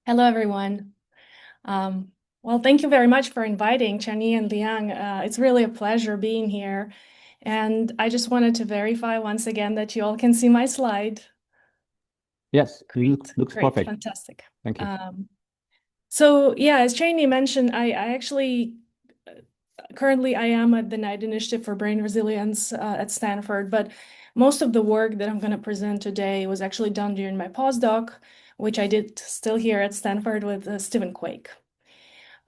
Hello, everyone. Um, well, thank you very much for inviting Chani and Liang. It's really a pleasure being here. And I just wanted to verify once again that you all can see my slide. Yes, Great, looks great, perfect. fantastic. Thank you. So yeah, as Chani mentioned, I actually currently I am at the Knight Initiative for Brain Resilience at Stanford, but most of the work that I'm going to present today was actually done during my postdoc, which I did still here at Stanford with Stephen Quake.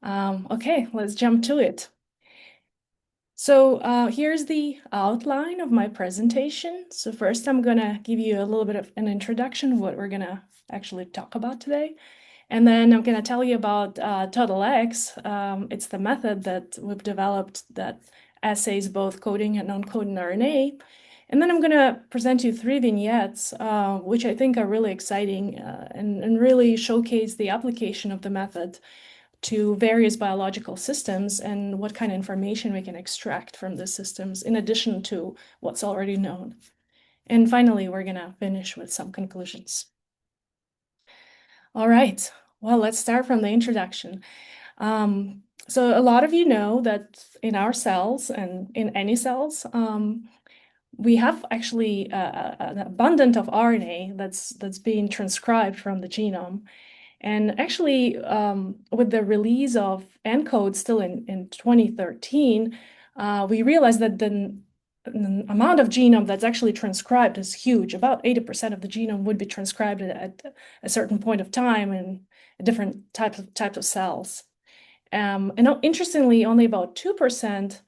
Okay, let's jump to it. So here's the outline of my presentation. So first, I'm going to give you a little bit of an introduction of what we're going to actually talk about today. And then I'm going to tell you about TotalX. It's the method that we've developed that assays both coding and non-coding RNA. And then I'm going to present you three vignettes, which I think are really exciting and really showcase the application of the method to various biological systems and what kind of information we can extract from the systems in addition to what's already known. And finally, we're going to finish with some conclusions. All right, well, let's start from the introduction. So a lot of you know that in our cells and in any cells, we have actually an abundance of RNA that's being transcribed from the genome. And actually, with the release of ENCODE still in 2013, we realized that the amount of genome that's actually transcribed is huge. About 80% of the genome would be transcribed at a certain point of time in different types of cells. And interestingly, only about 2%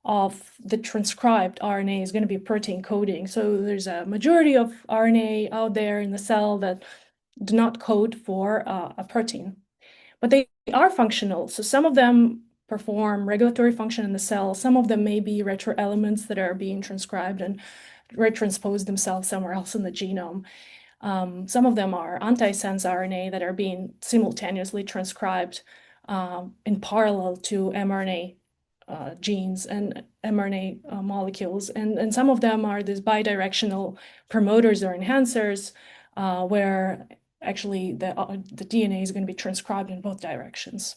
of the transcribed RNA is going to be protein coding. So there's a majority of RNA out there in the cell that do not code for a protein, but they are functional. So some of them perform regulatory function in the cell. Some of them may be retro elements that are being transcribed and retranspose themselves somewhere else in the genome. Some of them are antisense RNA that are being simultaneously transcribed in parallel to mRNA genes and mRNA molecules. And some of them are these bidirectional promoters or enhancers where actually the DNA is going to be transcribed in both directions.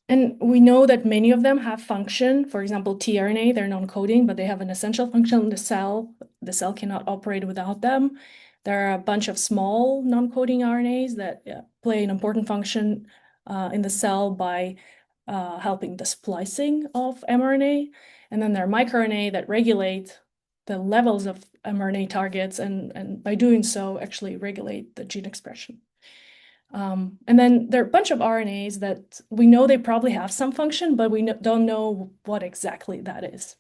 And we know that many of them have function. For example, tRNA, they're non-coding, but they have an essential function in the cell. The cell cannot operate without them. There are a bunch of small non-coding RNAs that play an important function in the cell by helping the splicing of mRNA. And then there are microRNA that regulate the levels of mRNA targets and by doing so actually regulate the gene expression. And then there are a bunch of RNAs that we know they probably have some function, but we don't know what exactly that is.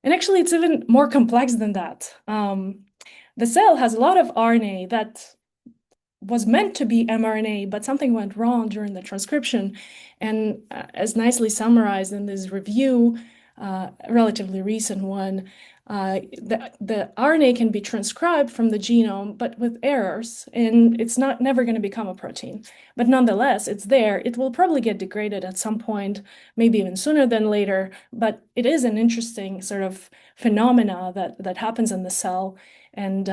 And actually, it's even more complex than that. The cell has a lot of RNA that was meant to be mRNA, but something went wrong during the transcription. And as nicely summarized in this review, a relatively recent one, the RNA can be transcribed from the genome, but with errors, and it's never going to become a protein. But nonetheless, it's there. It will probably get degraded at some point, maybe even sooner than later. But it is an interesting sort of phenomena that happens in the cell, and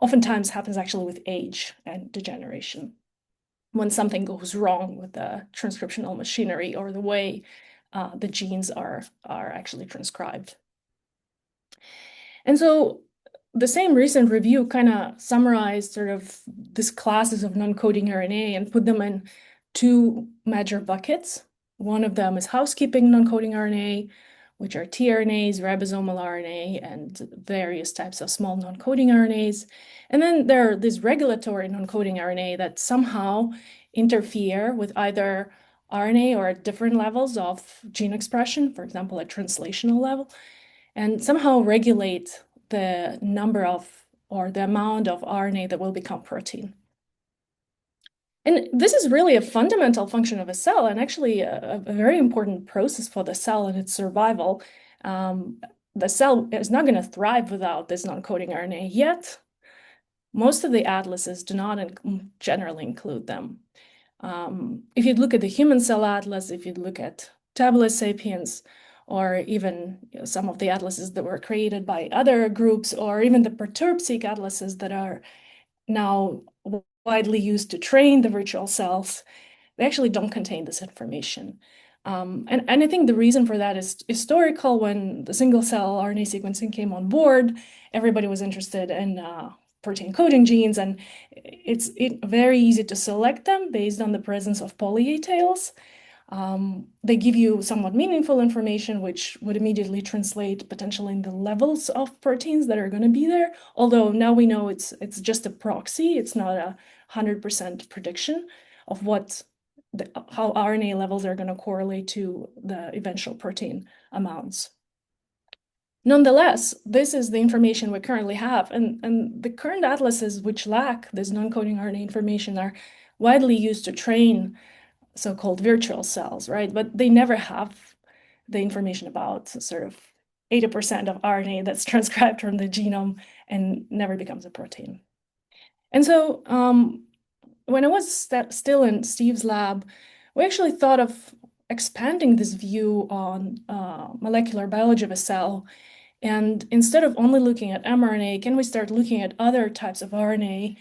oftentimes happens actually with age and degeneration when something goes wrong with the transcriptional machinery or the way the genes are actually transcribed. And so the same recent review kind of summarized sort of these classes of non-coding RNA and put them in two major buckets. One of them is housekeeping non-coding RNA, which are tRNAs, ribosomal RNA, and various types of small non-coding RNAs. And then there are these regulatory non-coding RNA that somehow interfere with either RNA or at different levels of gene expression, for example, at translational level, and somehow regulate the number of or the amount of RNA that will become protein. And this is really a fundamental function of a cell and actually a very important process for the cell and its survival. The cell is not going to thrive without this non-coding RNA, yet most of the atlases do not generally include them. If you look at the human cell atlas, if you look at Tabula sapiens, or even some of the atlases that were created by other groups, or even the Perturb-seq atlases that are now widely used to train the virtual cells, they actually don't contain this information. And I think the reason for that is historical. When the single cell RNA sequencing came on board, everybody was interested in protein coding genes, and it's very easy to select them based on the presence of polyA tails. They give you somewhat meaningful information, which would immediately translate potentially in the levels of proteins that are going to be there. Although now we know it's just a proxy, it's not 100% prediction of how RNA levels are going to correlate to the eventual protein amounts. Nonetheless, this is the information we currently have, and the current atlases which lack this non-coding RNA information are widely used to train so-called virtual cells, right? But they never have the information about sort of 80% of RNA that's transcribed from the genome and never becomes a protein. And so when I was still in Steve's lab, we actually thought of expanding this view on molecular biology of a cell. And instead of only looking at mRNA, can we start looking at other types of RNA?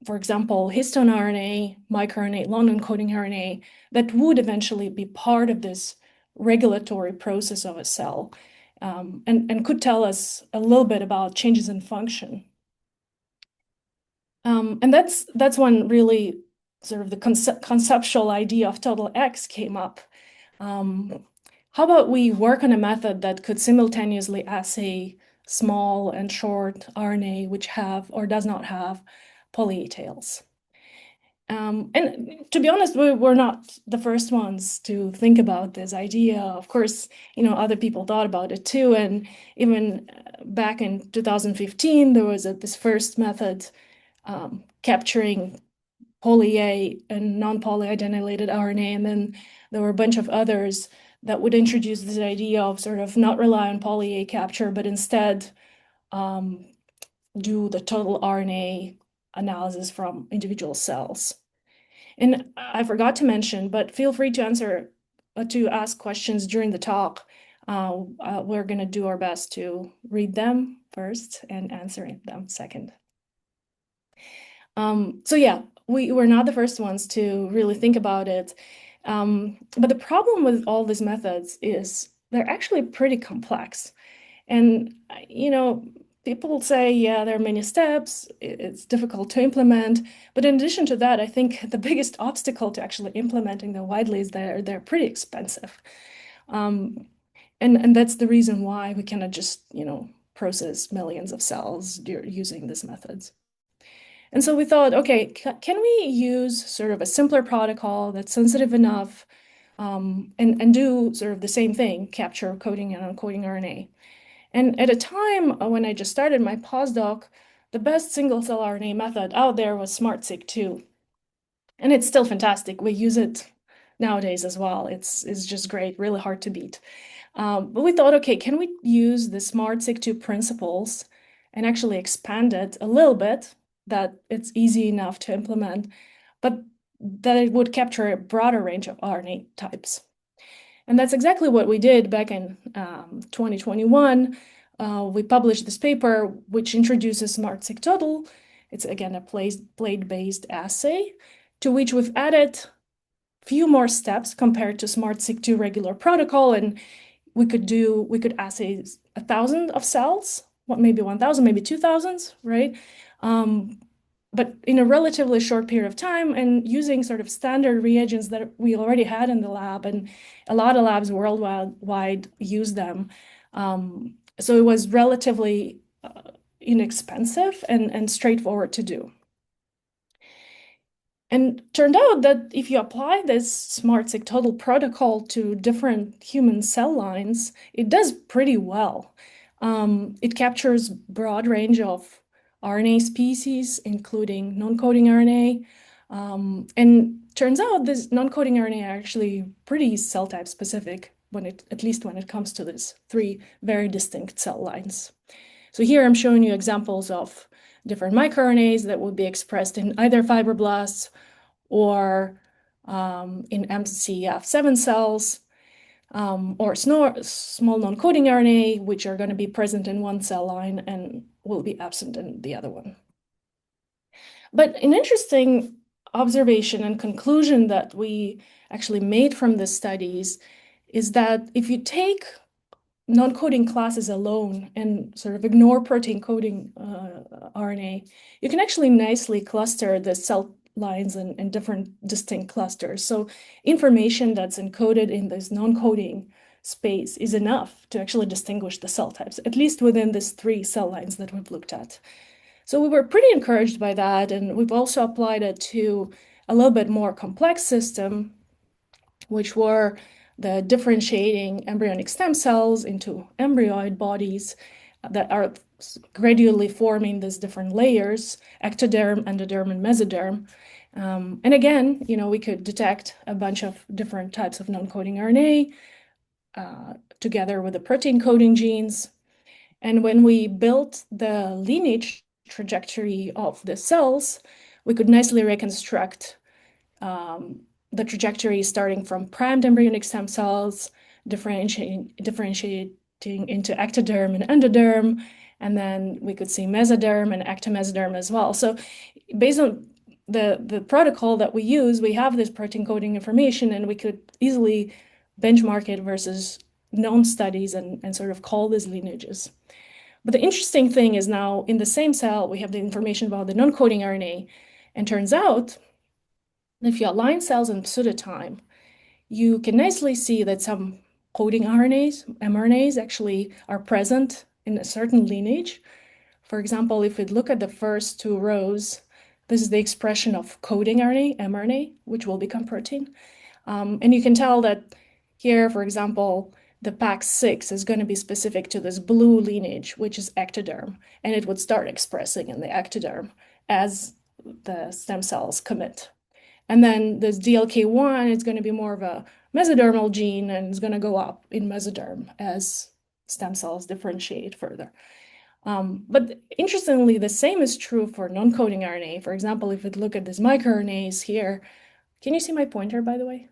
For example, histone RNA, microRNA, long non-coding RNA, that would eventually be part of this regulatory process of a cell, and could tell us a little bit about changes in function. And that's when really sort of the conceptual idea of total X came up. How about we work on a method that could simultaneously assay small and short RNA which have or does not have polyA tails? And to be honest, we were not the first ones to think about this idea. Of course, other people thought about it too. And even back in 2015, there was this first method capturing polyA and non-polyadenylated RNA. And then there were a bunch of others that would introduce this idea of sort of not rely on polyA capture, but instead do the total RNA analysis from individual cells. And I forgot to mention, but feel free to ask questions during the talk. We're going to do our best to read them first and answer them second. So yeah, we were not the first ones to really think about it. But the problem with all these methods is they're actually pretty complex. And, people say, yeah, there are many steps, it's difficult to implement. But in addition to that, I think the biggest obstacle to actually implementing them widely is they're pretty expensive. And that's the reason why we cannot just, process millions of cells using these methods. And so we thought, okay, can we use sort of a simpler protocol that's sensitive enough and do sort of the same thing, capture coding and uncoding RNA? And at a time when I just started my postdoc, the best single-cell RNA method out there was SmartSeq2. And it's still fantastic. We use it nowadays as well. It's just great, really hard to beat. But we thought, okay, can we use the SmartSeq2 principles and actually expand it a little bit, that it's easy enough to implement, but that it would capture a broader range of RNA types. And that's exactly what we did back in 2021. We published this paper, which introduces SmartSeq Total. It's, again, a plate-based assay, to which we've added few more steps compared to SmartSeq2 regular protocol. And we could assay 1,000 of cells, maybe 1,000, maybe 2,000, right? But in a relatively short period of time, and using sort of standard reagents that we already had in the lab, and a lot of labs worldwide use them. So it was relatively inexpensive and straightforward to do. And turned out that if you apply this SmartSeq Total protocol to different human cell lines, it does pretty well. It captures broad range of RNA species, including non-coding RNA. And turns out this non-coding RNA are actually pretty cell type specific, at least when it comes to these three very distinct cell lines. So here I'm showing you examples of different microRNAs that would be expressed in either fibroblasts or in MCF7 cells, or small non-coding RNA, which are going to be present in one cell line and will be absent in the other one. But an interesting observation and conclusion that we actually made from the studies is that if you take non-coding classes alone and sort of ignore protein coding RNA, you can actually nicely cluster the cell lines in different distinct clusters. So information that's encoded in this non-coding space is enough to actually distinguish the cell types, at least within these three cell lines that we've looked at. So we were pretty encouraged by that, and we've also applied it to a little bit more complex system, which were the differentiating embryonic stem cells into embryoid bodies that are gradually forming these different layers, ectoderm, endoderm, and mesoderm. And again, we could detect a bunch of different types of non-coding RNA together with the protein coding genes. And when we built the lineage trajectory of the cells, we could nicely reconstruct the trajectory starting from primed embryonic stem cells, differentiating into ectoderm and endoderm, and then we could see mesoderm and ectomesoderm as well. So based on the protocol that we use, we have this protein coding information, and we could easily benchmark it versus known studies and sort of call these lineages. But the interesting thing is now in the same cell, we have the information about the non-coding RNA, and turns out if you align cells in pseudotime, you can nicely see that some coding RNAs, mRNAs, actually are present in a certain lineage. For example, if we look at the first two rows, this is the expression of coding RNA, mRNA, which will become protein. And you can tell that here, for example, the PAX6 is going to be specific to this blue lineage, which is ectoderm, and it would start expressing in the ectoderm as the stem cells commit. And then this DLK1 is going to be more of a mesodermal gene and it's going to go up in mesoderm as stem cells differentiate further. But interestingly, the same is true for non-coding RNA. For example, if we look at these microRNAs here, can you see my pointer, by the way?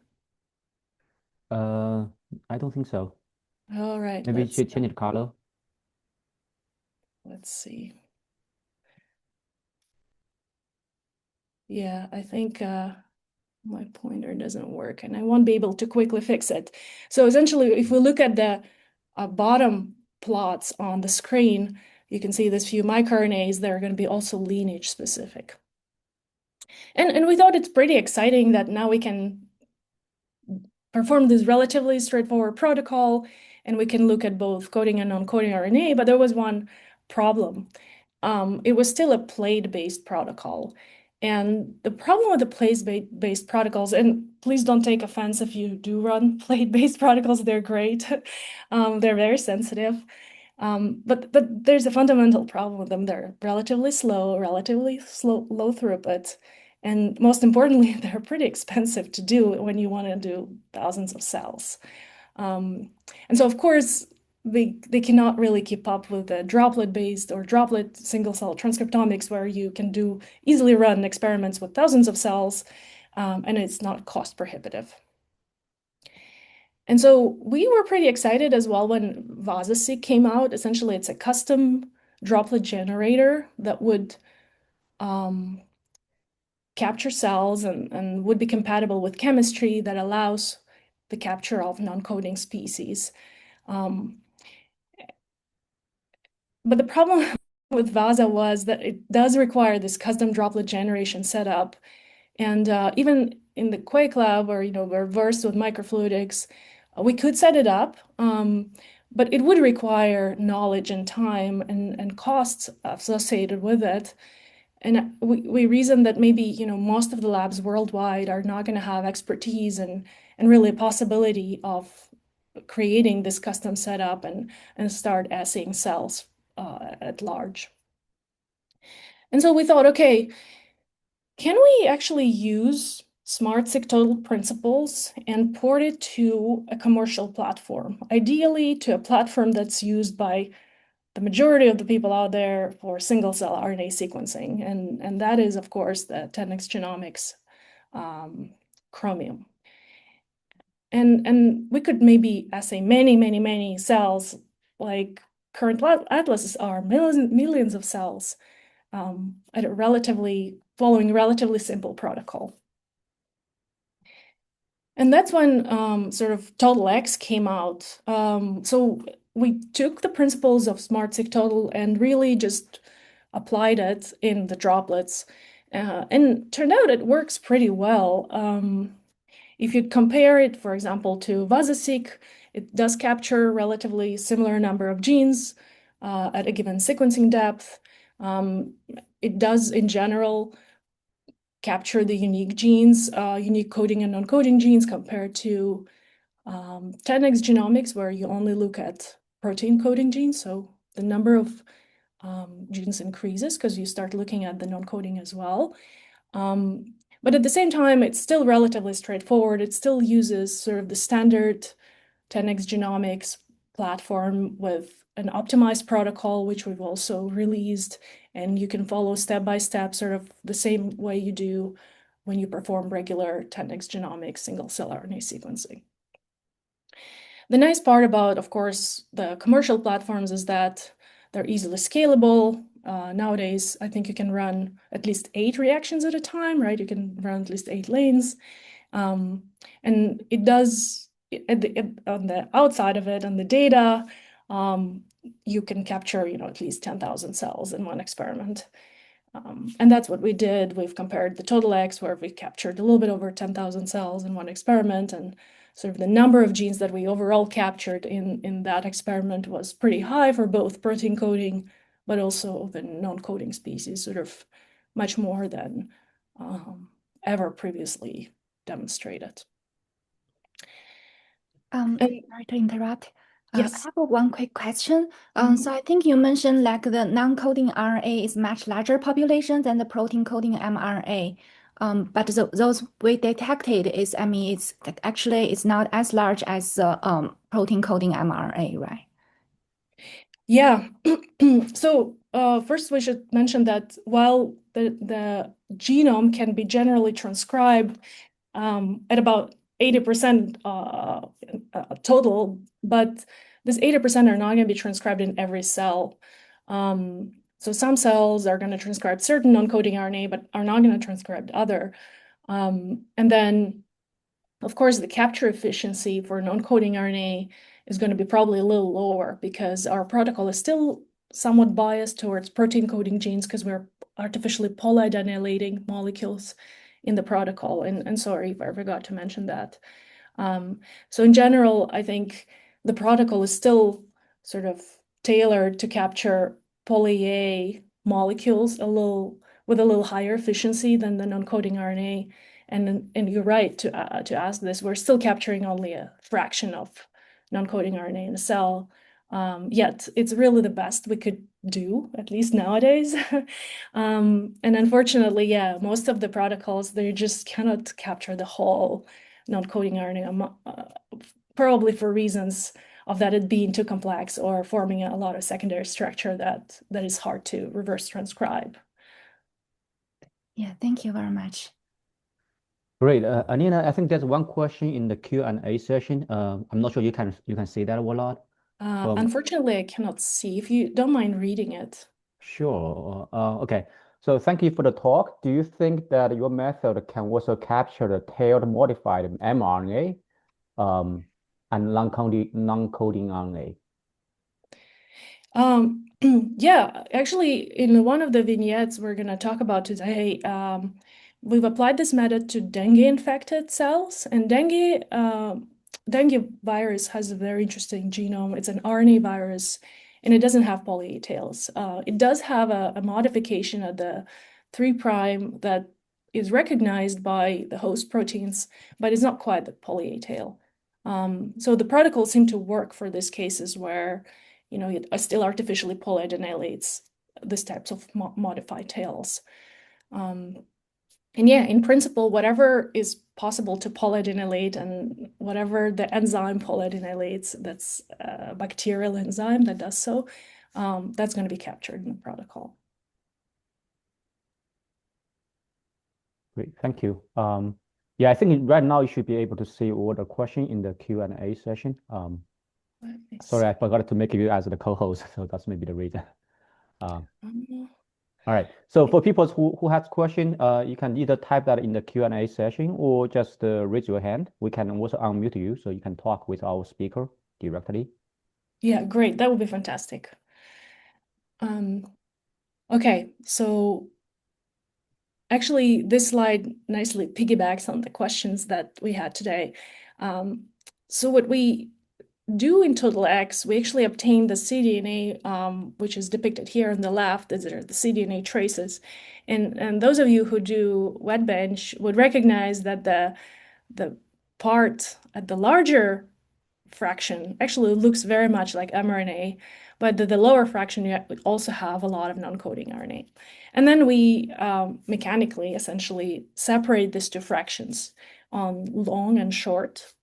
Uh, I don't think so. All right, Maybe you should change the color. let's see. Yeah, I think my pointer doesn't work and I won't be able to quickly fix it. So essentially, if we look at the bottom plots on the screen, you can see this few microRNAs that are going to be also lineage specific. And we thought it's pretty exciting that now we can perform this relatively straightforward protocol and we can look at both coding and non-coding RNA, but there was one problem. It was still a plate-based protocol. And the problem with the plate-based protocols, and please don't take offense if you do run plate-based protocols, they're great. They're very sensitive. But there's a fundamental problem with them. They're relatively slow, low throughput. And most importantly, they're pretty expensive to do when you want to do thousands of cells. And so, of course, they cannot really keep up with the droplet-based or droplet single-cell transcriptomics, where you can easily run experiments with thousands of cells, and it's not cost prohibitive. And so we were pretty excited as well when VASA-seq came out. Essentially, it's a custom droplet generator that would capture cells and would be compatible with chemistry that allows the capture of non-coding species. But the problem with VASA was that it does require this custom droplet generation setup. And even in the Quake lab, where we're versed with microfluidics, we could set it up, but it would require knowledge and time and costs associated with it. And we reasoned that maybe most of the labs worldwide are not going to have expertise and really a possibility of creating this custom setup and start assaying cells at large. And so we thought, okay, can we actually use SmartSeq total principles and port it to a commercial platform, ideally to a platform that's used by the majority of the people out there for single-cell RNA sequencing, and that is, of course, the 10x Genomics Chromium. And we could maybe assay many cells, like current atlases are millions of cells at a relatively following a relatively simple protocol. And that's when sort of total X came out. So we took the principles of Smart-seq total and really just applied it in the droplets. And turned out it works pretty well. If you compare it, for example, to VASA-seq, it does capture a relatively similar number of genes at a given sequencing depth. It does, in general, capture the unique genes, unique coding and non-coding genes compared to 10x genomics, where you only look at protein coding genes. So the number of genes increases because you start looking at the non-coding as well. But at the same time, it's still relatively straightforward. It still uses sort of the standard 10x genomics platform with an optimized protocol, which we've also released. And you can follow step by step, sort of the same way you do when you perform regular 10x genomics single cell RNA sequencing. The nice part about, of course, the commercial platforms is that they're easily scalable. Nowadays, I think you can run at least 8 reactions at a time, right? You can run at least 8 lanes. And it does, on the outside of it, on the data, you can capture, at least 10,000 cells in one experiment. And that's what we did. We've compared the total X, where we captured a little bit over 10,000 cells in one experiment, and sort of the number of genes that we overall captured in that experiment was pretty high for both protein coding, but also the non-coding species, sort of much more than ever previously demonstrated. Sorry to interrupt. I Yes. have one quick question. Mhm. So I think you mentioned like the non-coding RNA is much larger population than the protein coding mRNA. But those we detected is, I mean, it's actually it's not as large as the protein coding mRNA, right? Yeah. So first we should mention that while the genome can be generally transcribed at about 80% total, but this 80% are not going to be transcribed in every cell. So some cells are going to transcribe certain non-coding RNA, but are not going to transcribe other. And then, of course, the capture efficiency for non-coding RNA is going to be probably a little lower because our protocol is still somewhat biased towards protein coding genes because we're artificially polyadenylating molecules in the protocol. And sorry if I forgot to mention that. So in general, I think the protocol is still sort of tailored to capture polyA molecules with a little higher efficiency than the non-coding RNA. And you're right to ask this. We're still capturing only a fraction of non-coding RNA in a cell. Yet it's really the best we could do, at least nowadays. And unfortunately, yeah, most of the protocols, they just cannot capture the whole non-coding RNA, probably for reasons of that it being too complex or forming a lot of secondary structure that is hard to reverse transcribe. Yeah, thank you very much. Great. Alina, I think there's one question in the Q&A session. I'm not sure you can see that or not. Unfortunately, I cannot see. If you don't mind reading it. Sure. Okay. So thank you for the talk. Do you think that your method can also capture the tailed modified mRNA and non-coding RNA? Yeah, actually, in one of the vignettes we're going to talk about today, we've applied this method to dengue-infected cells, and dengue virus has a very interesting genome. It's an RNA virus, and it doesn't have polyA tails. It does have a modification at the 3' that is recognized by the host proteins, but it's not quite the polyA tail. So the protocols seem to work for these cases where it still artificially polyadenylates these types of modified tails. And yeah, in principle, whatever is possible to polyadenylate and whatever the enzyme polyadenylates, that's a bacterial enzyme that does so, that's going to be captured in the protocol. Great, thank you. Yeah, I think right now you should be able to see all the questions in the Q&A session. Sorry, I forgot to make you as the co-host, so that's maybe the reason. All right. So for people who has question, you can either type that in the Q&A session or just raise your hand. We can also unmute you so you can talk with our speaker directly. Yeah, great. That would be fantastic. Okay, so actually, this slide nicely piggybacks on the questions that we had today. So what we do in Total X, we actually obtain the cDNA, which is depicted here on the left. These are the cDNA traces. And those of you who do wet bench would recognize that the part at the larger fraction actually looks very much like mRNA, but the lower fraction you also have a lot of non-coding RNA. And then we mechanically essentially separate these two fractions on long and short.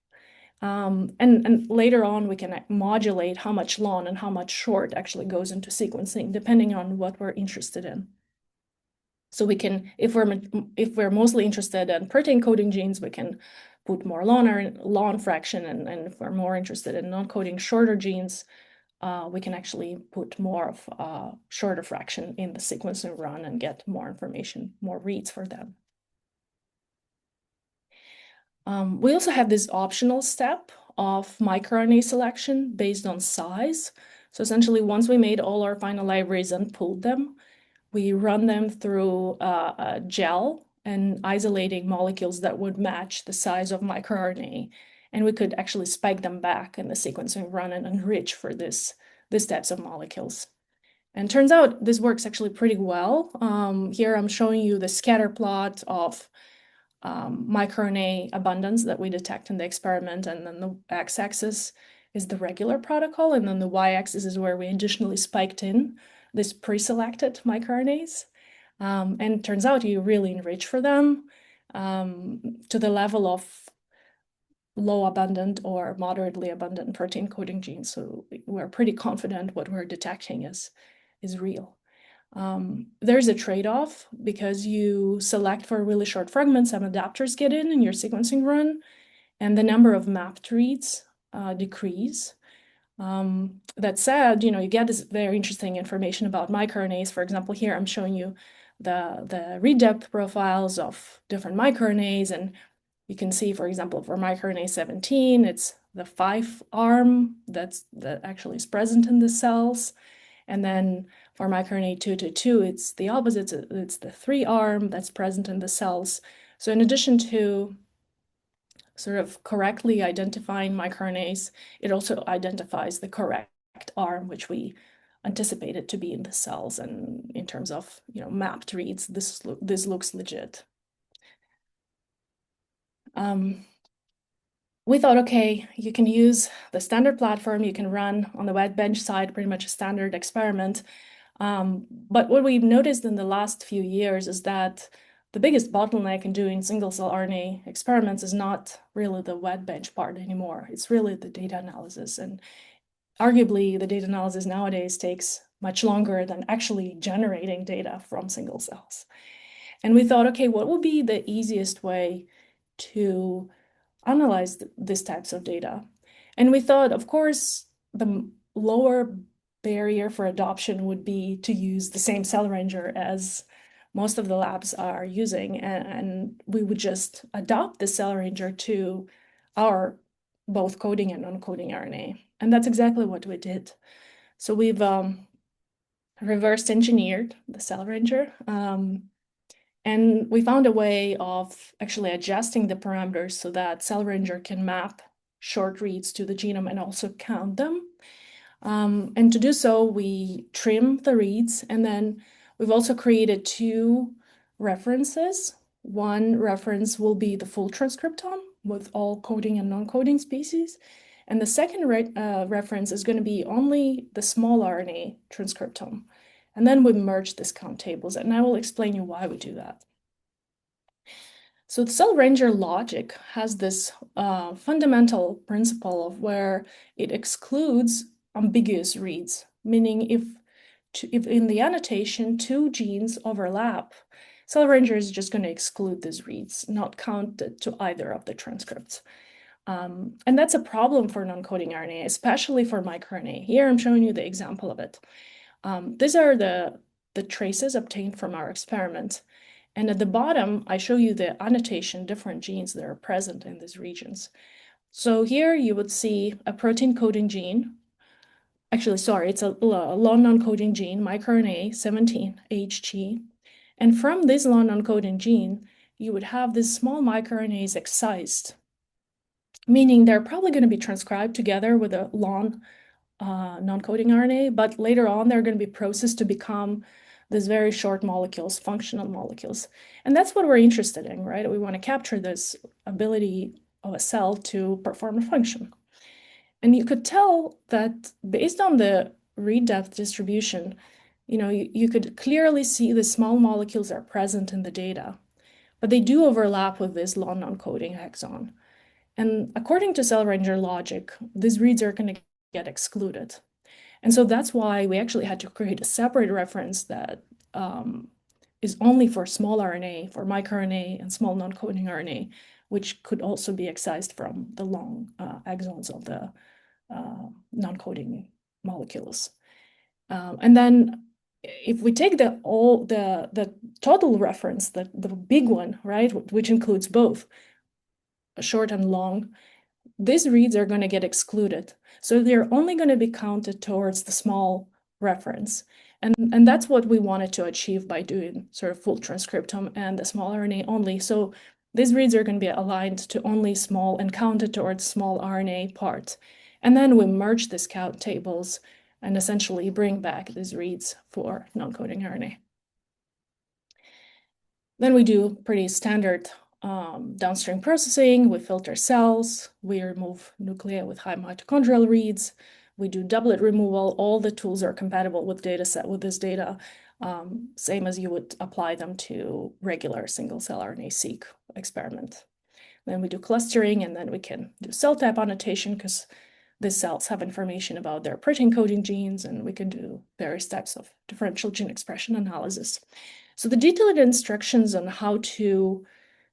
And later on, we can modulate how much long and how much short actually goes into sequencing, depending on what we're interested in. So we can, if we're mostly interested in protein coding genes, we can put more long fraction, and if we're more interested in non-coding shorter genes, we can actually put more of shorter fraction in the sequencing run and get more information, more reads for them. We also have this optional step of microRNA selection based on size. So essentially, once we made all our final libraries and pulled them, we run them through a gel and isolating molecules that would match the size of microRNA. And we could actually spike them back in the sequencing run and enrich for these types of molecules. And turns out this works actually pretty well. Here I'm showing you the scatter plot of microRNA abundance that we detect in the experiment, and then the x-axis is the regular protocol, and then the y-axis is where we additionally spiked in this pre-selected microRNAs. And it turns out you really enrich for them to the level of low abundant or moderately abundant protein coding genes. So we're pretty confident what we're detecting is real. There's a trade-off because you select for really short fragments, some adapters get in your sequencing run, and the number of mapped reads decrease. That said, you get this very interesting information about microRNAs. For example, here I'm showing you the read depth profiles of different microRNAs, and you can see, for example, for microRNA 17, it's the 5' that actually is present in the cells. And then for microRNA 222, it's the opposite. It's the 3' that's present in the cells. So in addition to sort of correctly identifying microRNAs, it also identifies the correct arm, which we anticipated to be in the cells. And in terms of mapped reads, this looks legit. We thought, okay, you can use the standard platform, you can run on the wet bench side, pretty much a standard experiment. But what we've noticed in the last few years is that the biggest bottleneck in doing single-cell RNA experiments is not really the wet bench part anymore. It's really the data analysis. And arguably, the data analysis nowadays takes much longer than actually generating data from single cells. And we thought, okay, what would be the easiest way to analyze these types of data? And we thought, of course, the lower barrier for adoption would be to use the same cell ranger as most of the labs are using, and we would just adopt the cell ranger to our both coding and non-coding RNA. And that's exactly what we did. So we've reverse engineered the cell ranger, and we found a way of actually adjusting the parameters so that cell ranger can map short reads to the genome and also count them. And to do so, we trim the reads, and then we've also created two references. One reference will be the full transcriptome with all coding and non-coding species. And the second reference is going to be only the small RNA transcriptome. And then we merge these count tables, and I will explain you why we do that. So the cell ranger logic has this fundamental principle of where it excludes ambiguous reads, meaning if in the annotation 2 genes overlap, cell ranger is just going to exclude these reads, not count it to either of the transcripts. And that's a problem for non-coding RNA, especially for microRNA. Here I'm showing you the example of it. These are the the traces obtained from our experiment. And at the bottom, I show you the annotation, different genes that are present in these regions. So here you would see a protein coding gene. Actually, sorry, it's a long non-coding gene, microRNA 17HG. And from this long non-coding gene, you would have these small microRNAs excised, meaning they're probably going to be transcribed together with a long non-coding RNA, but later on they're going to be processed to become these very short molecules, functional molecules. And that's what we're interested in, right? We want to capture this ability of a cell to perform a function. And you could tell that based on the read depth distribution, you could clearly see the small molecules are present in the data, but they do overlap with this long non-coding exon. And according to cell ranger logic, these reads are going to get excluded. And so that's why we actually had to create a separate reference that is only for small RNA, for microRNA and small non-coding RNA, which could also be excised from the long exons of the non-coding molecules. And then if we take the total reference, the big one, right, which includes both short and long, these reads are going to get excluded. So they're only going to be counted towards the small reference. And that's what we wanted to achieve by doing sort of full transcriptome and the small RNA only. So these reads are going to be aligned to only small and counted towards small RNA part. And then we merge these count tables and essentially bring back these reads for non-coding RNA. Then we do pretty standard downstream processing. We filter cells, we remove nuclei with high mitochondrial reads, we do doublet removal. All the tools are compatible with this data, same as you would apply them to regular single-cell RNA-seq experiment. Then we do clustering, and then we can do cell type annotation because these cells have information about their protein coding genes, and we can do various types of differential gene expression analysis. So the detailed instructions on how to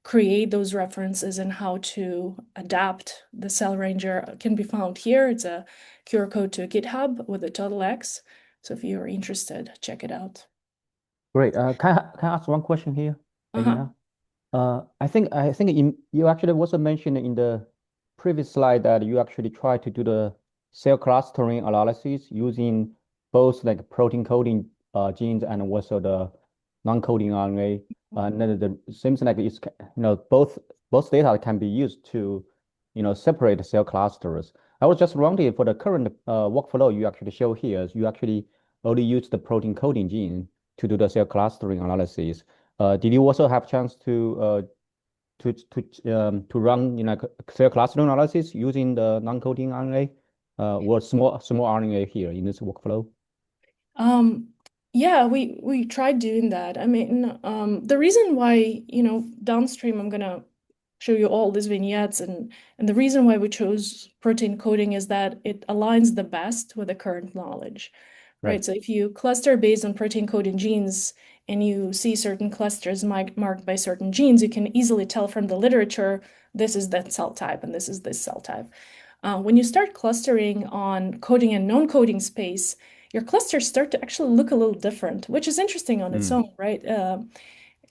create those references and how to adapt the cell ranger can be found here. It's a QR code to GitHub with a total X. So if you're interested, check it out. Great. Can I ask one question here, Alina? I think you actually also mentioned in the previous slide that you actually try to do the cell clustering analysis using both like protein coding genes and also the non-coding RNA. And then it seems like it's both data can be used to separate the cell clusters. I was just wondering for the current workflow you actually show here, you actually only use the protein coding gene to do the cell clustering analysis. Did you also have chance to run cell clustering analysis using the non-coding RNA or small RNA here in this workflow? Yeah, we tried doing that. I mean, the reason why, downstream, I'm gonna show you all these vignettes, and the reason why we chose protein coding is that it aligns the best with the current knowledge, right? So if you cluster based on protein coding genes and you see certain clusters marked by certain genes, you can easily tell from the literature, this is that cell type and this is this cell type. When you start clustering on coding and non-coding space, your clusters start to actually look a little different, which is interesting on its own, right?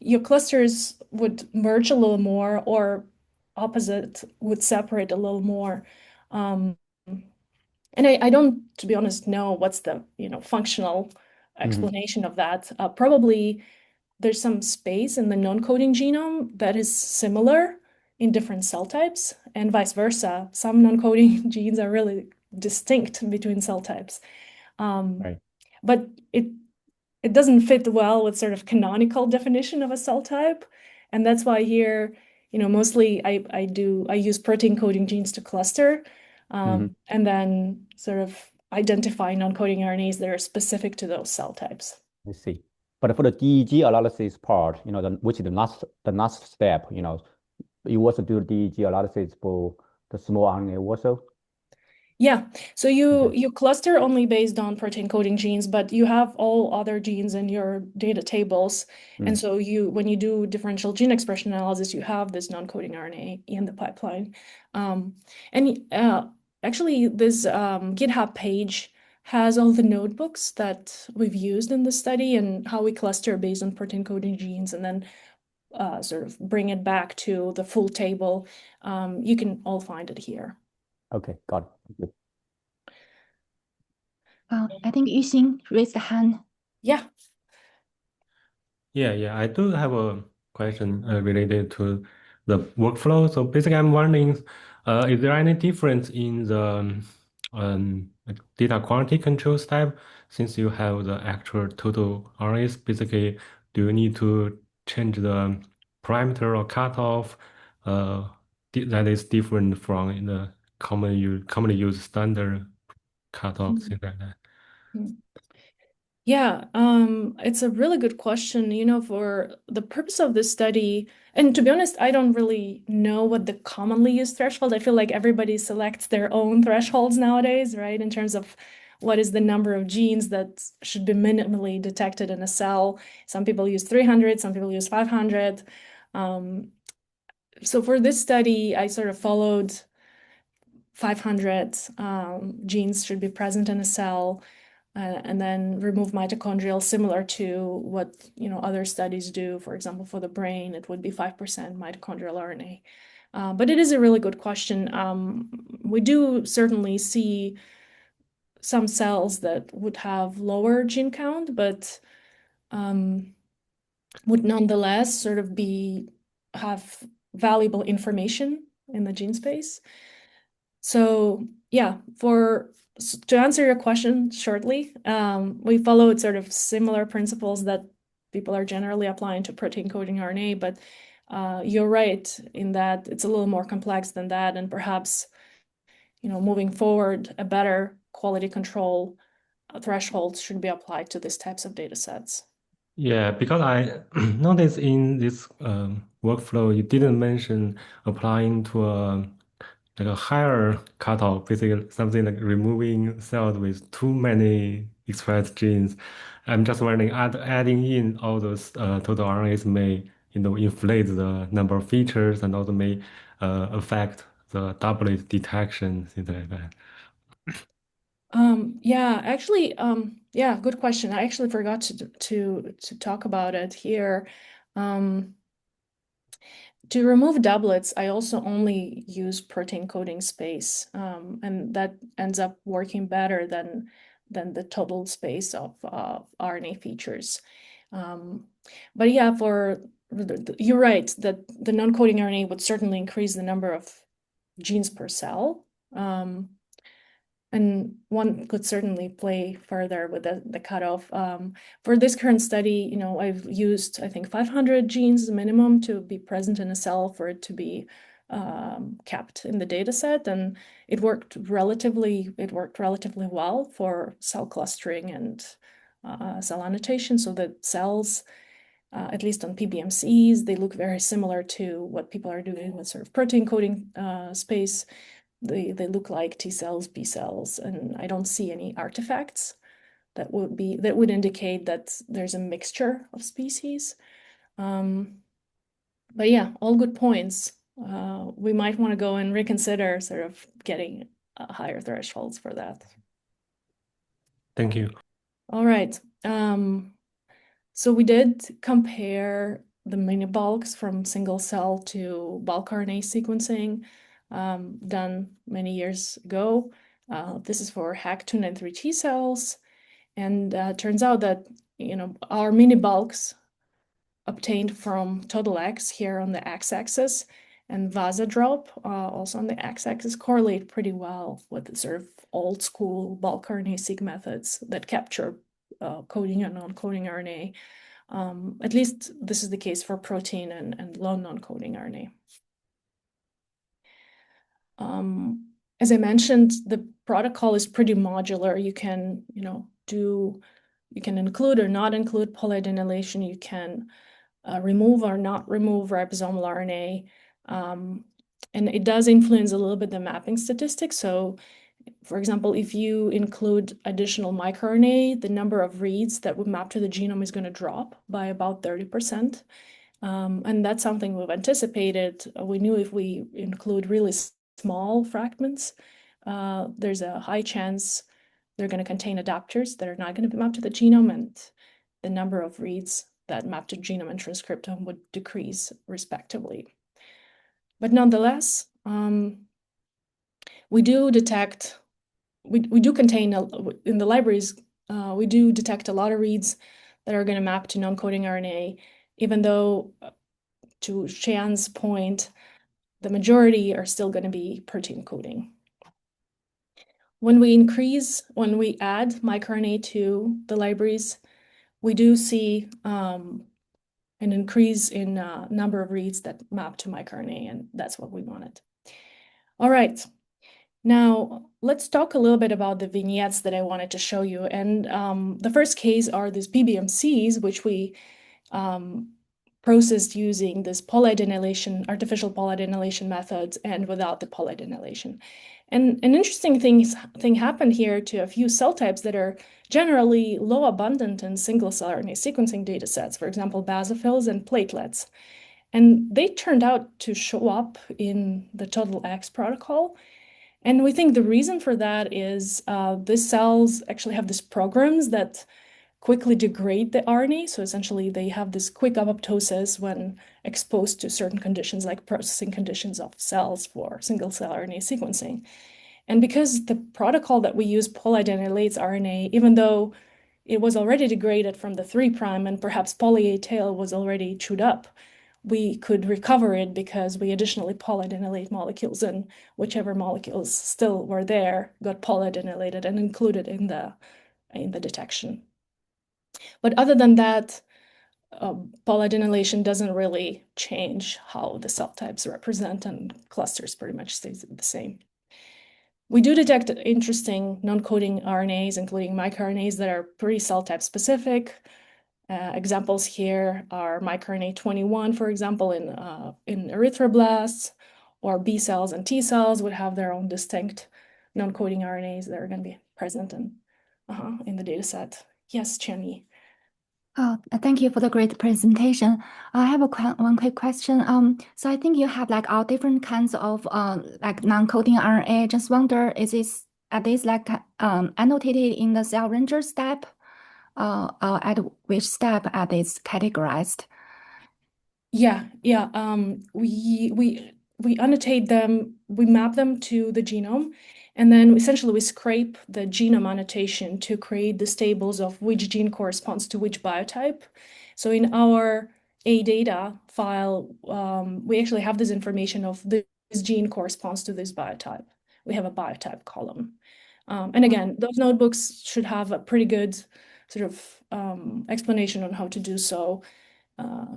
Your clusters would merge a little more, or opposite would separate a little more. And I don't, to be honest, know what's the functional explanation of that. Probably there's some space in the non-coding genome that is similar in different cell types, and vice versa. Some non-coding genes are really distinct between cell types. But it doesn't fit well with sort of canonical definition of a cell type. And that's why here, mostly I use protein coding genes to cluster, and then sort of identify non-coding RNAs that are specific to those cell types. I see. But for the DEG analysis part, which is the last step, you also do DEG analysis for the small RNA also? Yeah, so you cluster only based on protein coding genes, but you have all other genes in your data tables. And so when you do differential gene expression analysis, you have this non-coding RNA in the pipeline. Actually, this GitHub page has all the notebooks that we've used in the study and how we cluster based on protein coding genes, and then sort of bring it back to the full table. You can all find it here. Okay, got it. Thank you. I think Yuxing raised the hand. Yeah. Yeah, I do have a question related to the workflow. So basically, I'm wondering, is there any difference in the like data quality control step since you have the actual total RNAs? Basically, do you need to change the parameter or cutoff that is different from in the commonly used standard cutoff, things like that? Yeah, it's a really good question. For the purpose of this study, and to be honest, I don't really know what the commonly used threshold. I feel like everybody selects their own thresholds nowadays, right? In terms of what is the number of genes that should be minimally detected in a cell. Some people use 300, some people use 500. So for this study, I sort of followed 500 genes should be present in a cell. And then remove mitochondrial, similar to what other studies do. For example, for the brain, it would be 5% mitochondrial RNA. But it is a really good question. We do certainly see some cells that would have lower gene count, but would nonetheless sort of have valuable information in the gene space. So yeah, to answer your question shortly, we followed sort of similar principles that people are generally applying to protein coding RNA, but you're right in that it's a little more complex than that, and perhaps moving forward, a better quality control threshold should be applied to these types of data sets. Yeah, because I noticed in this workflow, you didn't mention applying to a higher cutoff, basically something like removing cells with too many expressed genes. I'm just wondering, adding in all those total RNAs may, inflate the number of features and also may affect the doublet detection, things like that. Yeah, actually, yeah, good question. I actually forgot to talk about it here. To remove doublets, I also only use protein coding space, and that ends up working better than the total space of RNA features. But yeah, you're right that the non-coding RNA would certainly increase the number of genes per cell. And one could certainly play further with the cutoff. For this current study, I've used, I think, 500 genes minimum to be present in a cell for it to be kept in the data set. And it worked relatively well for cell clustering and cell annotation. So the cells, at least on PBMCs, they look very similar to what people are doing with sort of protein coding space. They look like T cells, B cells, and I don't see any artifacts that would indicate that there's a mixture of species. But yeah, all good points. We might want to go and reconsider sort of getting higher thresholds for that. Thank you. All right. So we did compare the mini bulks from single cell to bulk RNA sequencing. Done many years ago. This is for HAC293 T cells. And turns out that, our mini bulks obtained from total X here on the x-axis and VASA drop also on the x-axis correlate pretty well with the sort of old school bulk RNA-seq methods that capture coding and non-coding RNA. At least this is the case for protein and low non-coding RNA. As I mentioned, the protocol is pretty modular. You can, you can include or not include polyadenylation. You can remove or not remove ribosomal RNA. And it does influence a little bit the mapping statistics. So, for example, if you include additional microRNA, the number of reads that would map to the genome is going to drop by about 30%. And that's something we've anticipated. We knew if we include really small fragments, there's a high chance they're going to contain adapters that are not going to be mapped to the genome, and the number of reads that map to genome and transcriptome would decrease respectively. But nonetheless, we do detect, we do contain, in the libraries, we do detect a lot of reads that are going to map to non-coding RNA, even though, to Shan's point, the majority are still going to be protein coding. When we add microRNA to the libraries, we do see an increase in number of reads that map to microRNA, and that's what we wanted. All right, now let's talk a little bit about the vignettes that I wanted to show you. And the first case are these PBMCs, which we processed using this polyadenylation, artificial polyadenylation methods, and without the polyadenylation. And an interesting thing happened here to a few cell types that are generally low abundant in single-cell RNA sequencing data sets, for example, basophils and platelets. And they turned out to show up in the Total X protocol. And we think the reason for that is these cells actually have these programs that quickly degrade the RNA. So essentially, they have this quick apoptosis when exposed to certain conditions, like processing conditions of cells for single-cell RNA sequencing. And because the protocol that we use polyadenylates RNA, even though it was already degraded from the 3' and perhaps polyA tail was already chewed up, we could recover it because we additionally polyadenylate molecules, and whichever molecules still were there got polyadenylated and included in the detection. But other than that, polyadenylation doesn't really change how the cell types represent, and clusters pretty much stays the same. We do detect interesting non-coding RNAs, including microRNAs that are pretty cell type specific. Examples here are microRNA 21, for example, in erythroblasts, or B cells and T cells would have their own distinct non-coding RNAs that are going to be present in the data set. Yes, Chenny. Oh, thank you for the great presentation. I have one quick question. So I think you have like all different kinds of like non-coding RNA. Just wonder, are these like annotated in the cell ranger step? At which step are these categorized? Yeah. We annotate them, we map them to the genome, and then essentially we scrape the genome annotation to create the tables of which gene corresponds to which biotype. So in our A data file, we actually have this information of this gene corresponds to this biotype. We have a biotype column. And again, those notebooks should have a pretty good sort of explanation on how to do so.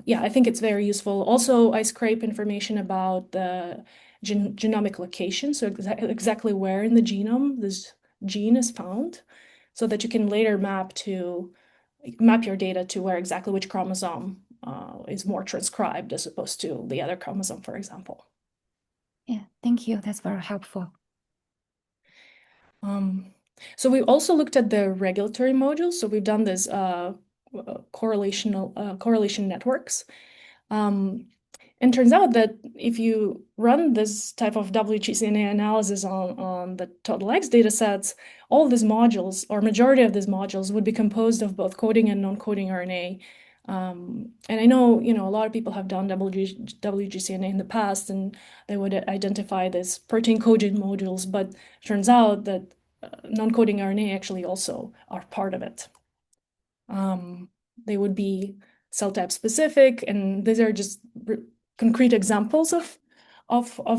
Yeah, I think it's very useful. Also, I scrape information about the genomic location, so exactly where in the genome this gene is found, so that you can later map your data to where exactly which chromosome is more transcribed as opposed to the other chromosome, for example. Yeah, thank you. That's very helpful. So we also looked at the regulatory modules. So we've done this correlation networks. And turns out that if you run this type of WGCNA analysis on the Total X data sets, all these modules, or majority of these modules, would be composed of both coding and non-coding RNA. And I know, a lot of people have done WGCNA in the past, and they would identify this protein coding modules, but turns out that non-coding RNA actually also are part of it. They would be cell type specific, and these are just concrete examples of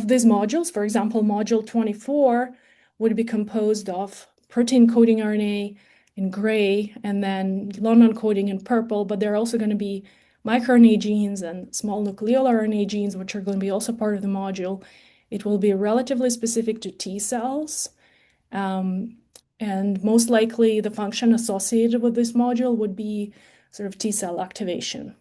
these modules. For example, module 24 would be composed of protein coding RNA in gray, and then long non-coding in purple, but there are also going to be microRNA genes and small nucleolar RNA genes, which are going to be also part of the module. It will be relatively specific to T cells. And most likely the function associated with this module would be sort of T cell activation.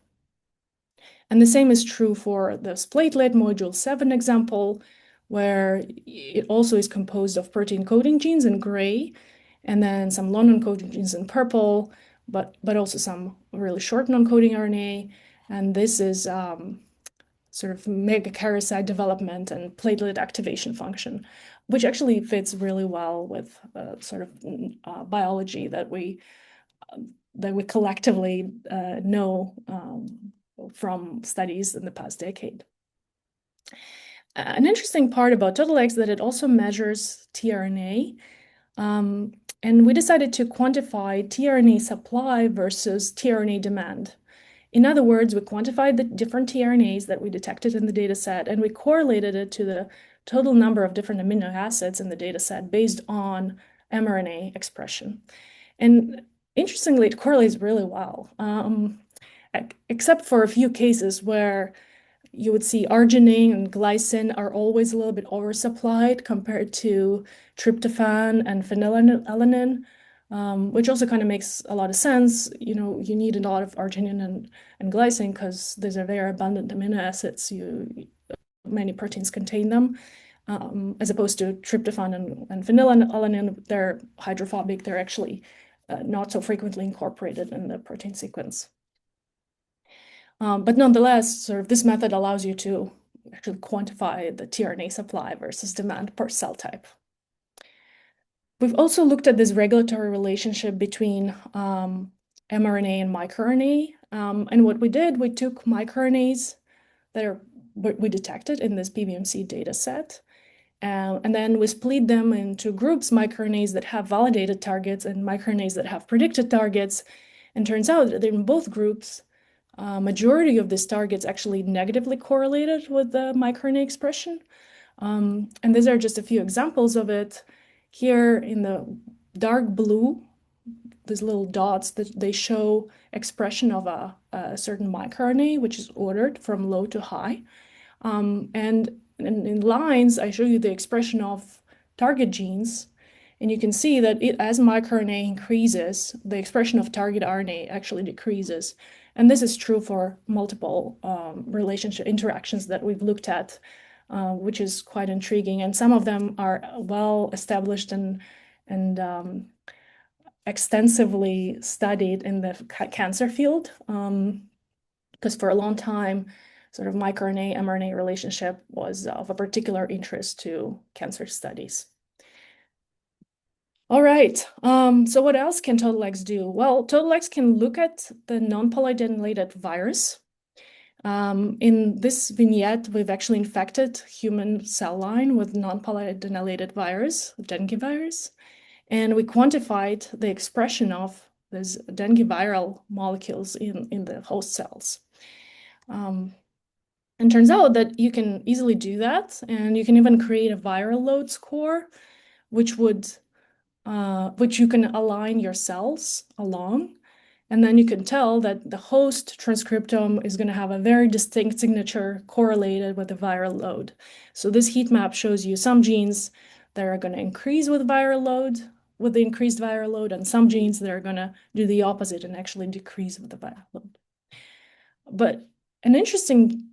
And the same is true for this platelet module 7 example, where it also is composed of protein coding genes in gray, and then some long non-coding genes in purple, but also some really short non-coding RNA. And this is sort of megakaryocyte development and platelet activation function, which actually fits really well with sort of biology that we collectively know from studies in the past decade. An interesting part about TotalX is that it also measures tRNA. And we decided to quantify tRNA supply versus tRNA demand. In other words, we quantified the different tRNAs that we detected in the data set, and we correlated it to the total number of different amino acids in the data set based on mRNA expression. And interestingly, it correlates really well, except for a few cases where you would see arginine and glycine are always a little bit oversupplied compared to tryptophan and phenylalanine, which also kind of makes a lot of sense. You know, you need a lot of arginine and glycine because these are very abundant amino acids. Many proteins contain them, as opposed to tryptophan and phenylalanine. They're hydrophobic. They're actually not so frequently incorporated in the protein sequence. But nonetheless, sort of this method allows you to actually quantify the tRNA supply versus demand per cell type. We've also looked at this regulatory relationship between mRNA and microRNA. And what we did, we took microRNAs that we detected in this PBMC data set. And then we split them into groups, microRNAs that have validated targets and microRNAs that have predicted targets. And turns out that in both groups, majority of these targets actually negatively correlated with the microRNA expression. And these are just a few examples of it. Here in the dark blue, these little dots, that they show expression of a certain microRNA, which is ordered from low to high. And in lines, I show you the expression of target genes. And you can see that as microRNA increases, the expression of target RNA actually decreases. And this is true for multiple relationship interactions that we've looked at, which is quite intriguing. And some of them are well established and extensively studied in the cancer field, because for a long time, sort of microRNA mRNA relationship was of a particular interest to cancer studies. All right, so what else can TotalX do? Well, TotalX can look at the non-polyadenylated virus. In this vignette, we've actually infected human cell line with non-polyadenylated virus, dengue virus, and we quantified the expression of these dengue viral molecules in the host cells. And turns out that you can easily do that, and you can even create a viral load score, which you can align your cells along. And then you can tell that the host transcriptome is going to have a very distinct signature correlated with the viral load. So this heat map shows you some genes that are going to increase with viral load, with the increased viral load, and some genes that are going to do the opposite and actually decrease with the viral load. But an interesting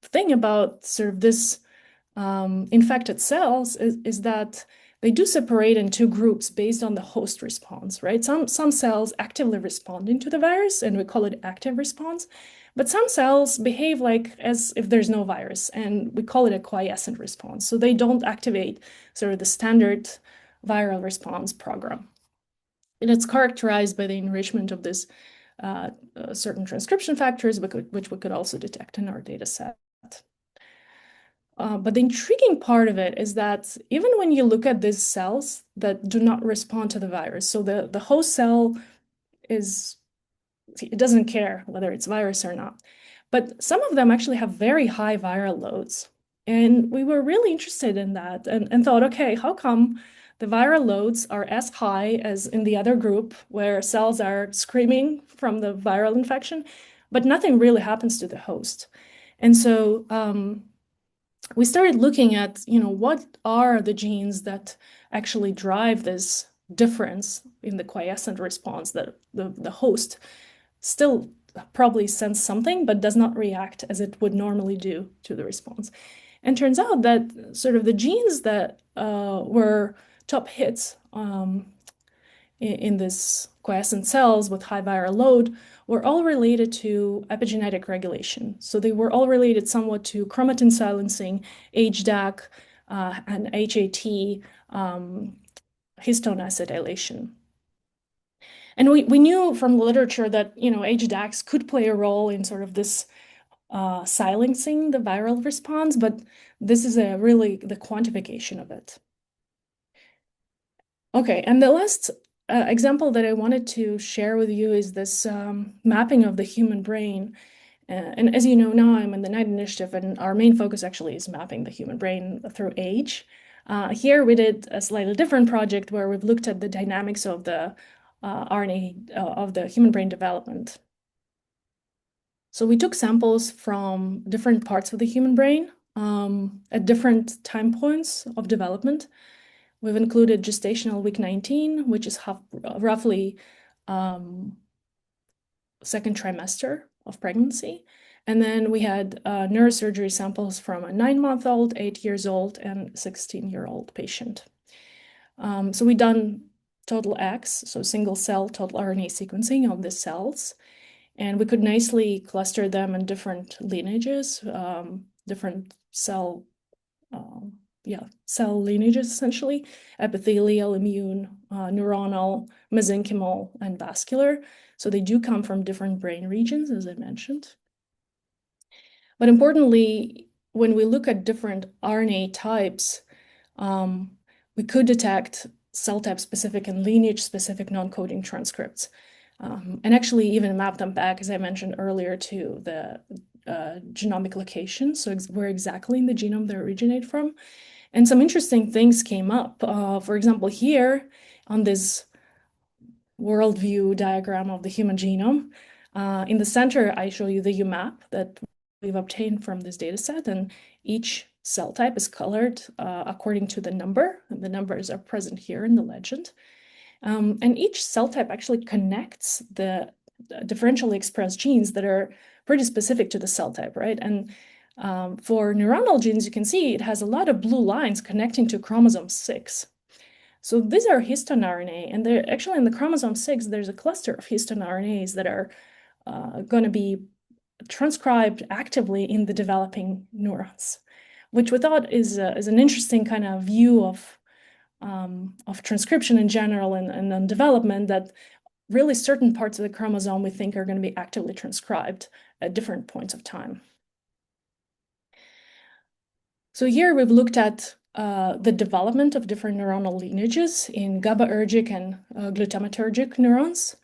thing about sort of this infected cells is that they do separate in two groups based on the host response, right? Some cells actively responding to the virus, and we call it active response. But some cells behave like as if there's no virus, and we call it a quiescent response. So they don't activate sort of the standard viral response program. And it's characterized by the enrichment of this certain transcription factors, which we could also detect in our data set. But the intriguing part of it is that even when you look at these cells that do not respond to the virus, so the host cell it doesn't care whether it's virus or not, but some of them actually have very high viral loads. And we were really interested in that and thought, okay, how come the viral loads are as high as in the other group where cells are screaming from the viral infection, but nothing really happens to the host? And so we started looking at, what are the genes that actually drive this difference in the quiescent response, that the host still probably sense something, but does not react as it would normally do to the response. And turns out that sort of the genes that were top hits in this quiescent cells with high viral load were all related to epigenetic regulation. So they were all related somewhat to chromatin silencing, HDAC, and HAT, histone acetylation. And we knew from the literature that HDACs could play a role in sort of this silencing the viral response, but this is really the quantification of it. Okay, and the last example that I wanted to share with you is this mapping of the human brain. And as you know, now I'm in the NIGHT initiative, and our main focus actually is mapping the human brain through age. Here we did a slightly different project where we've looked at the dynamics of the RNA of the human brain development. So we took samples from different parts of the human brain at different time points of development. We've included gestational week 19, which is roughly second trimester of pregnancy. And then we had neurosurgery samples from a 9-month-old, 8 years old, and 16-year-old patient. So we done total X, so single cell total RNA sequencing of the cells. And we could nicely cluster them in different lineages, different cell lineages, essentially: epithelial, immune, neuronal, mesenchymal, and vascular. So they do come from different brain regions, as I mentioned. But importantly, when we look at different RNA types, we could detect cell type specific and lineage specific non-coding transcripts, and actually even map them back, as I mentioned earlier, to the genomic location, so where exactly in the genome they originate from. And some interesting things came up. For example, here on this worldview diagram of the human genome, in the center, I show you the UMAP that we've obtained from this data set, and each cell type is colored according to the number, and the numbers are present here in the legend. And each cell type actually connects the differentially expressed genes that are pretty specific to the cell type, right? And for neuronal genes, you can see it has a lot of blue lines connecting to chromosome 6. So these are histone RNA, and they're actually in the chromosome 6, there's a cluster of histone RNAs that are going to be transcribed actively in the developing neurons, which we thought is an interesting kind of view of transcription in general and on development, that really certain parts of the chromosome we think are going to be actively transcribed at different points of time. So here we've looked at the development of different neuronal lineages in GABAergic and glutamatergic neurons,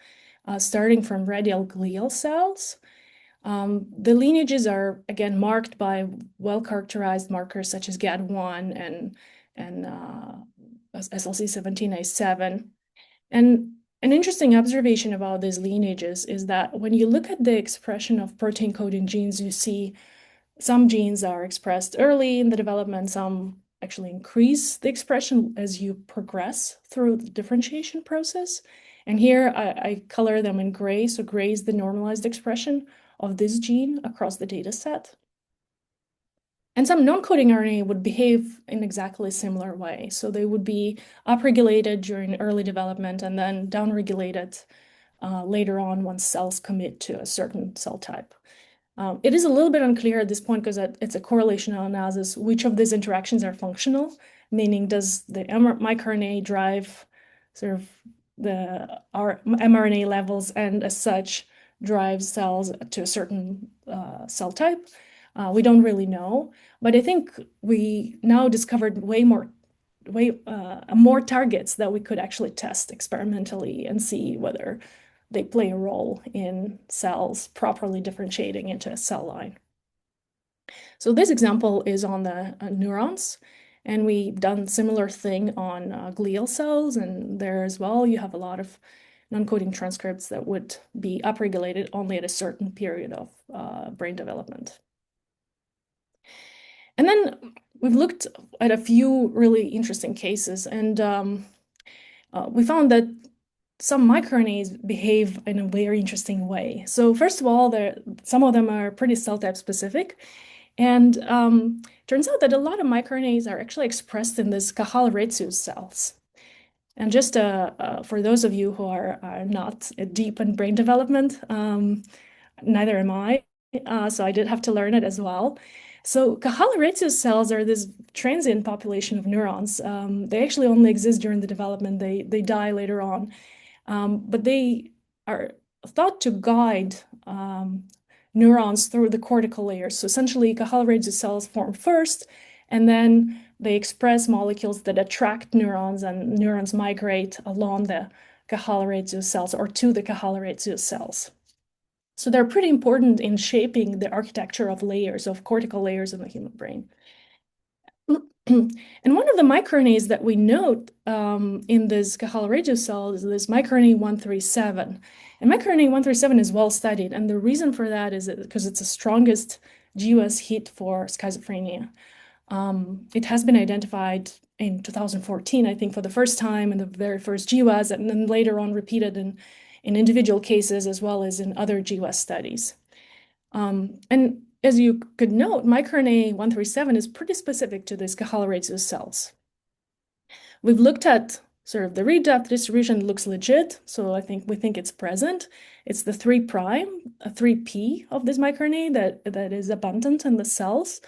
starting from radial glial cells. The lineages are, again, marked by well-characterized markers such as GAD1 and SLC17A7. And an interesting observation about these lineages is that when you look at the expression of protein-coding genes, you see some genes are expressed early in the development, some actually increase the expression as you progress through the differentiation process. And here I color them in gray, so gray is the normalized expression of this gene across the data set. And some non-coding RNA would behave in exactly a similar way. So they would be upregulated during early development and then downregulated later on once cells commit to a certain cell type. It is a little bit unclear at this point because it's a correlational analysis, which of these interactions are functional, meaning does the microRNA drive sort of the mRNA levels and as such drive cells to a certain cell type. We don't really know, but I think we now discovered more targets that we could actually test experimentally and see whether they play a role in cells properly differentiating into a cell line. So this example is on the neurons, and we've done similar thing on glial cells, and there as well you have a lot of non-coding transcripts that would be upregulated only at a certain period of brain development. And then we've looked at a few really interesting cases, and we found that some microRNAs behave in a very interesting way. So first of all, some of them are pretty cell type specific, and turns out that a lot of microRNAs are actually expressed in this Cajal-Retzius cells. And just for those of you who are not deep in brain development, neither am I. So I did have to learn it as well. So Cajal cells are this transient population of neurons. They actually only exist during the development. They die later on. But they are thought to guide neurons through the cortical layers. So essentially, Cajal cells form first, and then they express molecules that attract neurons, and neurons migrate along the Cajal cells or to the Cajal cells. So they're pretty important in shaping the architecture of layers, of cortical layers in the human brain. And one of the microRNAs that we note in this Cajal cell is this microRNA 137. And microRNA 137 is well studied. And the reason for that is because it's the strongest GUS hit for schizophrenia. It has been identified in 2014, I think, for the first time in the very first GWAS, and then later on repeated in individual cases as well as in other GWAS studies. And as you could note, microRNA 137 is pretty specific to these Cajal cells. We've looked at sort of the read depth distribution, looks legit, so we think it's present. It's the 3', 3P of this microRNA that is abundant in the cells.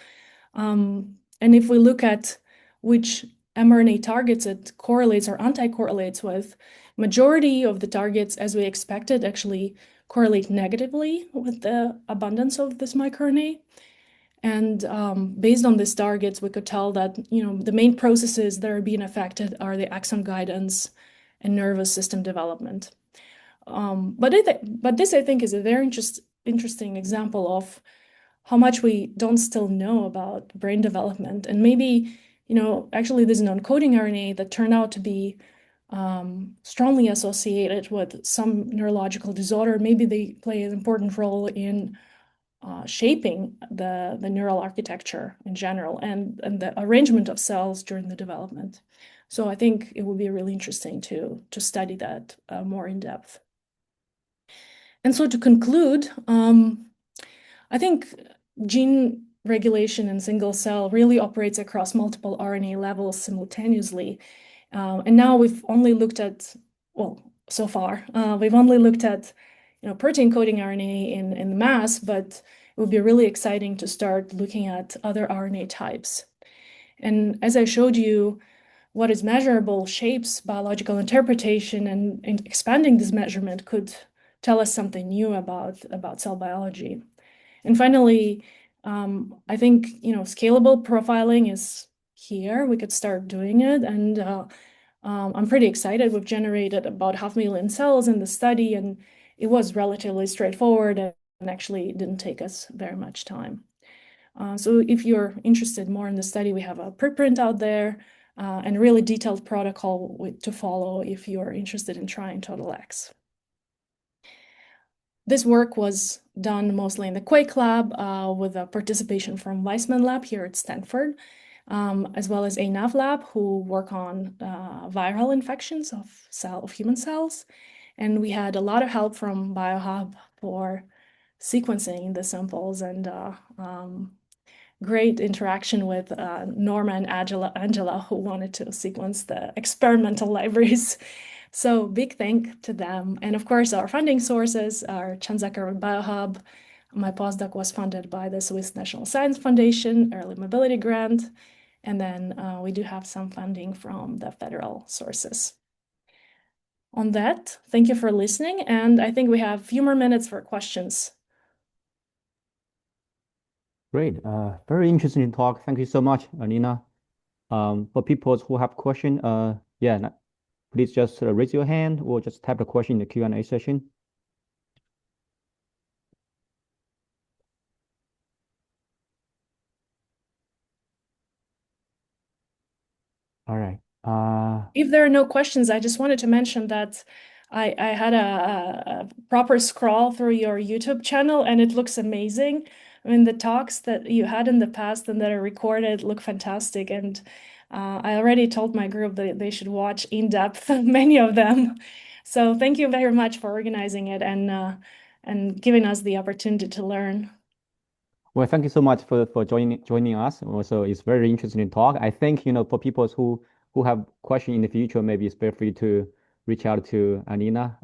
And if we look at which mRNA targets it correlates or anti-correlates with, majority of the targets, as we expected, actually correlate negatively with the abundance of this microRNA. And based on these targets, we could tell that the main processes that are being affected are the axon guidance and nervous system development. But this, I think, is a very interesting example of how much we don't still know about brain development. And maybe, actually this non-coding RNA that turned out to be strongly associated with some neurological disorder, maybe they play an important role in shaping the neural architecture in general and the arrangement of cells during the development. So I think it would be really interesting to study that more in depth. And so to conclude, I think gene regulation in single cell really operates across multiple RNA levels simultaneously. And now we've only looked at, well, so far, we've only looked at protein coding RNA in the mass, but it would be really exciting to start looking at other RNA types. And as I showed you, what is measurable shapes biological interpretation, and expanding this measurement could tell us something new about cell biology. And finally, I think scalable profiling is here. We could start doing it, and I'm pretty excited. We've generated about 500,000 cells in the study, and it was relatively straightforward and actually didn't take us very much time. So if you're interested more in the study, we have a preprint out there and a really detailed protocol to follow if you're interested in trying Total X. This work was done mostly in the Quake lab with a participation from Weissman lab here at Stanford, as well as ANAV lab, who work on viral infections of human cells. And we had a lot of help from BioHub for sequencing the samples, and great interaction with Norma and Angela, who wanted to sequence the experimental libraries. So big thank to them. And of course, our funding sources are Chanzakar with BioHub. My postdoc was funded by the Swiss National Science Foundation, Early Mobility Grant. And then we do have some funding from the federal sources. On that, thank you for listening. And I think we have a few more minutes for questions. Great. Very interesting talk. Thank you so much, Alina. For people who have questions, yeah, please just raise your hand or just type the question in the Q&A session. All right. If there are no questions, I just wanted to mention that I had a proper scroll through your YouTube channel, and it looks amazing. I mean, the talks that you had in the past and that are recorded look fantastic. And I already told my group that they should watch in depth many of them. So thank you very much for organizing it and giving us the opportunity to learn. Well, thank you so much for joining us. Also, it's very interesting talk. I think for people who who have question in the future, maybe feel free to reach out to Alina.